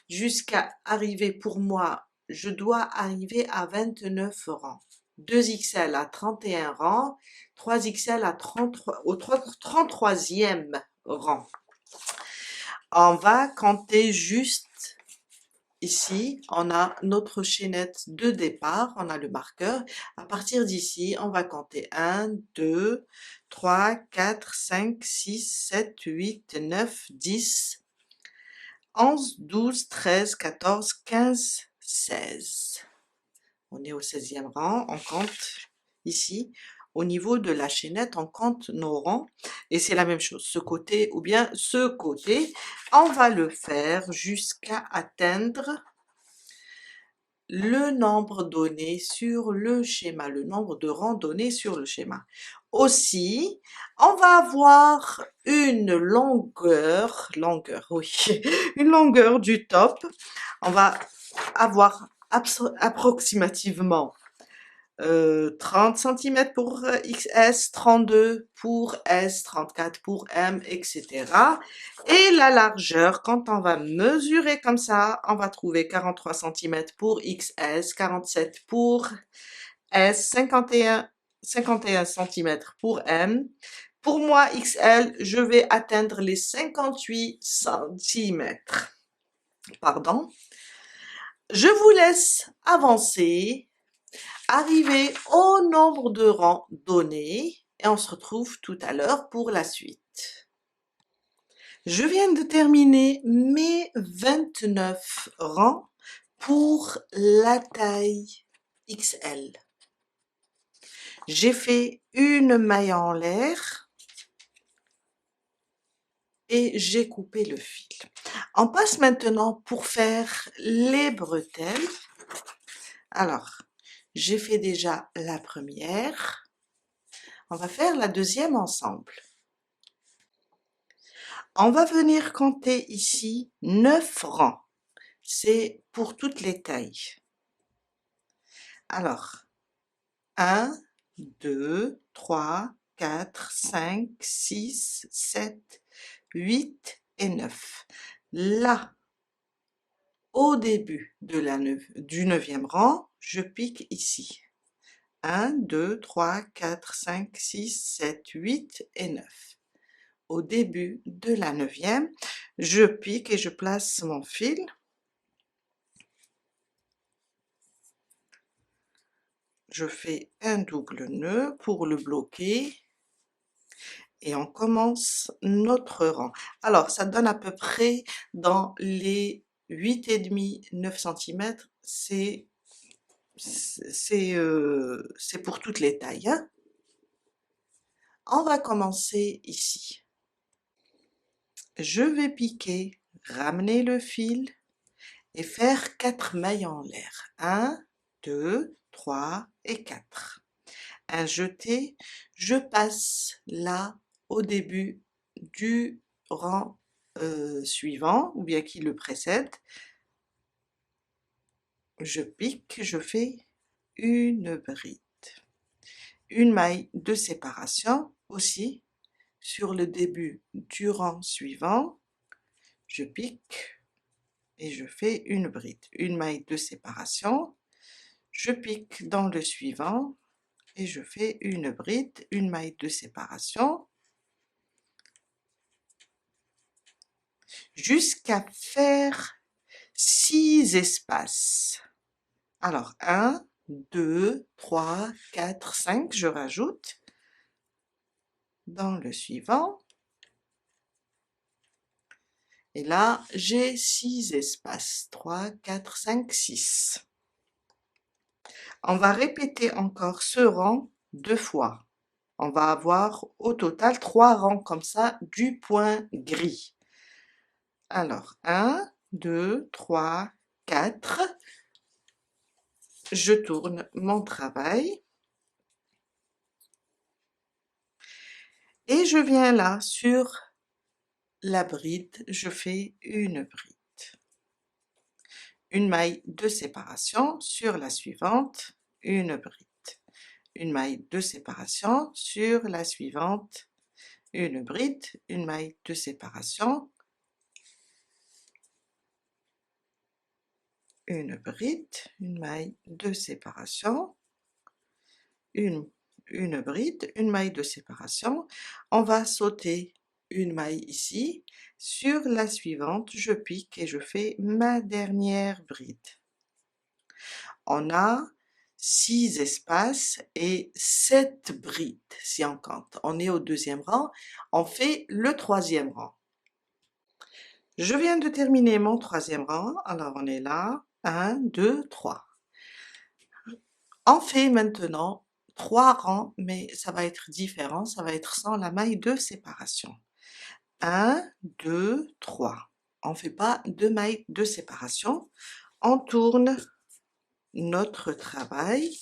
A: jusqu'à arriver, pour moi, je dois arriver à 29 rangs. 2XL à 31 rangs, 3XL à 33, au 33e rang. On va compter juste ici, on a notre chaînette de départ, on a le marqueur. À partir d'ici, on va compter 1, 2, 3, 4, 5, 6, 7, 8, 9, 10, 11, 12, 13, 14, 15, 16. On est au 16e rang, on compte ici. Au niveau de la chaînette, on compte nos rangs et c'est la même chose, ce côté ou bien ce côté. On va le faire jusqu'à atteindre le nombre donné sur le schéma, le nombre de rangs donnés sur le schéma. Aussi, on va avoir une longueur, oui, une longueur du top. On va avoir approximativement 30 cm pour XS, 32 pour S, 34 pour M, etc. Et la largeur, quand on va mesurer comme ça, on va trouver 43 cm pour XS, 47 pour S, 51 cm pour M. Pour moi, XL, je vais atteindre les 58 cm. Pardon. Je vous laisse avancer, arriver au nombre de rangs donnés et on se retrouve tout à l'heure pour la suite. Je viens de terminer mes 29 rangs pour la taille XL. J'ai fait une maille en l'air et j'ai coupé le fil. On passe maintenant pour faire les bretelles. Alors, j'ai fait déjà la première. On va faire la deuxième ensemble. On va venir compter ici 9 rangs. C'est pour toutes les tailles. Alors, 1, 2, 3, 4, 5, 6, 7, 8 et 9. Là, au début de du 9e rang, je pique ici. 1, 2, 3, 4, 5, 6, 7, 8 et 9. Au début de la 9e, je pique et je place mon fil. je fais un double nœud pour le bloquer et on commence notre rang. Alors ça donne à peu près dans les 8,5-9 cm, c'est pour toutes les tailles, hein. On va commencer ici. Je vais piquer, ramener le fil et faire 4 mailles en l'air. 1, 2, 3 et 4. Un jeté, je passe là au début du rang suivant, ou bien qui le précède. Je pique, je fais une bride. Une maille de séparation aussi sur le début du rang suivant. Je pique et je fais une bride. Une maille de séparation. Je pique dans le suivant et je fais une bride, une maille de séparation, jusqu'à faire 6 espaces. Alors 1, 2, 3, 4, 5, je rajoute dans le suivant. Et là, j'ai 6 espaces. 3, 4, 5, 6. On va répéter encore ce rang 2 fois. On va avoir au total 3 rangs comme ça du point gris. Alors, 1, 2, 3, 4. Je tourne mon travail. Et je viens là sur la bride, je fais une bride. Une maille de séparation sur la suivante, une bride. Une maille de séparation sur la suivante, une bride, une maille de séparation, une bride, une maille de séparation, une bride, une maille de séparation. On va sauter une maille ici, sur la suivante, je pique et je fais ma dernière bride. On a 6 espaces et 7 brides si on compte. On est au deuxième rang, on fait le troisième rang. Je viens de terminer mon troisième rang, alors on est là, 1, 2, 3. On fait maintenant 3 rangs, mais ça va être différent, ça va être sans la maille de séparation. 1, 2, 3. On ne fait pas de mailles de séparation, on tourne notre travail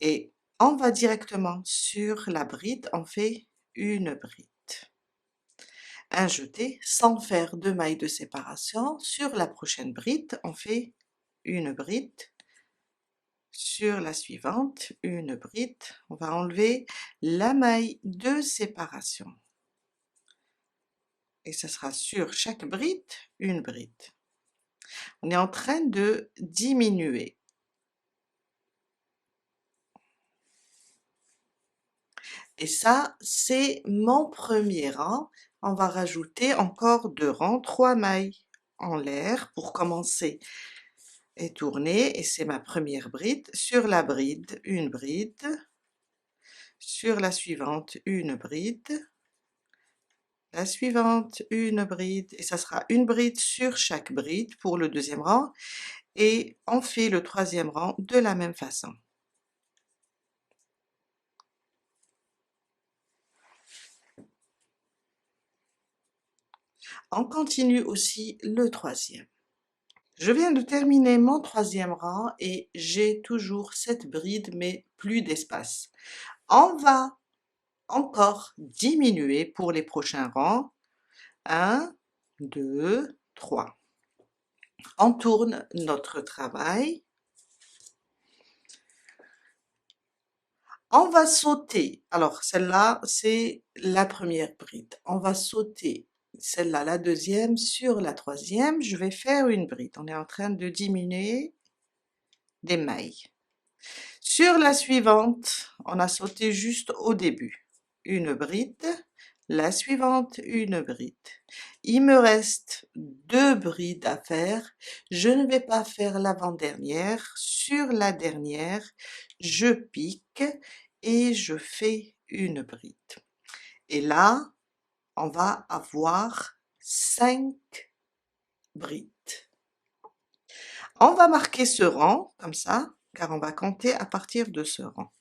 A: et on va directement sur la bride, on fait une bride. Un jeté sans faire de mailles de séparation. Sur la prochaine bride, on fait une bride. Sur la suivante, une bride. On va enlever la maille de séparation. Et ce sera sur chaque bride, une bride. On est en train de diminuer. Et ça, c'est mon premier rang. On va rajouter encore 2 rangs, 3 mailles en l'air pour commencer et tourner. Et c'est ma première bride. Sur la bride, une bride. Sur la suivante, une bride. La suivante, une bride. Et ça sera une bride sur chaque bride pour le deuxième rang. Et on fait le troisième rang de la même façon. On continue aussi le troisième. Je viens de terminer mon troisième rang et j'ai toujours cette bride mais plus d'espace. On va encore diminuer pour les prochains rangs. 1, 2, 3. On tourne notre travail. On va sauter. Alors celle-là, c'est la première bride. On va sauter celle-là, la deuxième, sur la troisième, je vais faire une bride. On est en train de diminuer des mailles. Sur la suivante, on a sauté juste au début. Une bride, la suivante une bride. Il me reste 2 brides à faire, je ne vais pas faire l'avant-dernière, sur la dernière, je pique et je fais une bride. Et là, on va avoir 5 brides. On va marquer ce rang, comme ça, car on va compter à partir de ce rang.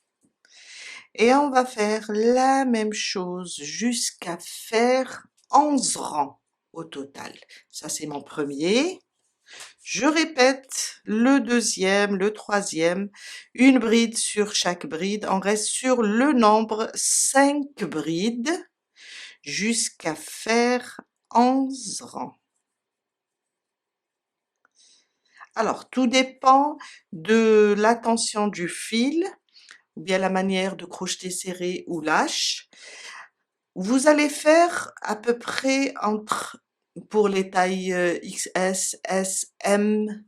A: Et on va faire la même chose jusqu'à faire 11 rangs au total. Ça, c'est mon premier. Je répète le deuxième, le troisième, une bride sur chaque bride. On reste sur le nombre 5 brides jusqu'à faire 11 rangs. Alors, tout dépend de la tension du fil, ou bien la manière de crocheter serré ou lâche. Vous allez faire à peu près pour les tailles XS, S, M,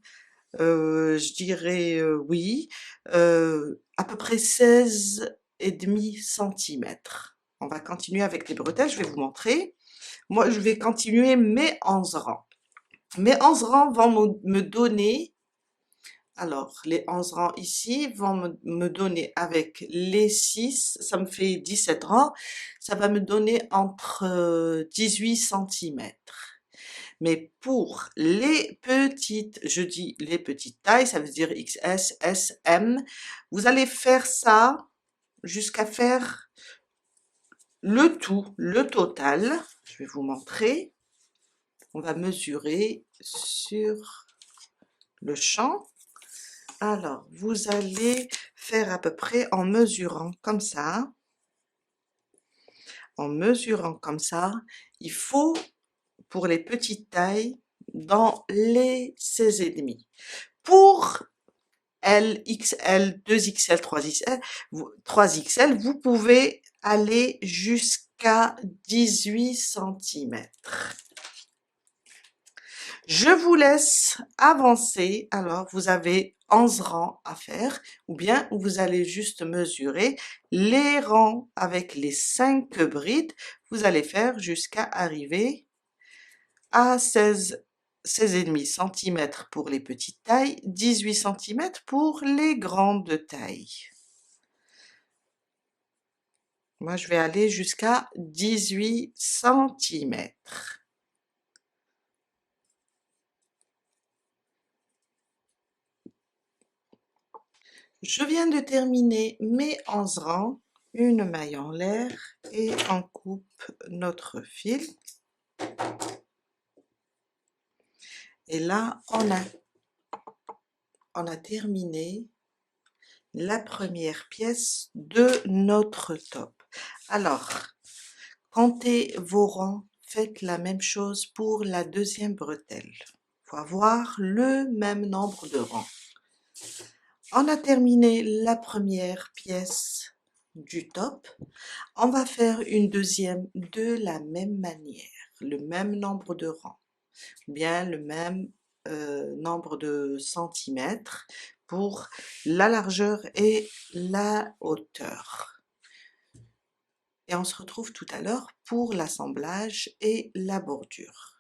A: je dirais oui, à peu près 16,5 centimètres. On va continuer avec les bretelles, je vais vous montrer. Moi, je vais continuer mes 11 rangs. Mes 11 rangs vont me donner, alors les 11 rangs ici vont me donner avec les 6, ça me fait 17 rangs, ça va me donner entre 18 centimètres. Mais pour les petites, je dis les petites tailles, ça veut dire XS, S, M, vous allez faire ça jusqu'à faire le tout, le total. Je vais vous montrer. On va mesurer sur le champ. Alors, vous allez faire à peu près en mesurant comme ça. En mesurant comme ça, il faut, pour les petites tailles, dans les 16,5. Pour L, XL, 2XL, 3XL, vous pouvez aller jusqu'à 18 centimètres. Je vous laisse avancer, alors vous avez 11 rangs à faire, ou bien vous allez juste mesurer les rangs avec les 5 brides, vous allez faire jusqu'à arriver à 16,5 cm pour les petites tailles, 18 cm pour les grandes tailles. Moi, je vais aller jusqu'à 18 cm. Je viens de terminer mes 11 rangs, une maille en l'air et on coupe notre fil. Et là, on a terminé la première pièce de notre top. Alors, comptez vos rangs, faites la même chose pour la deuxième bretelle. Il faut avoir le même nombre de rangs. On a terminé la première pièce du top. On va faire une deuxième de la même manière, le même nombre de rangs, bien le même nombre de centimètres pour la largeur et la hauteur. Et on se retrouve tout à l'heure pour l'assemblage et la bordure.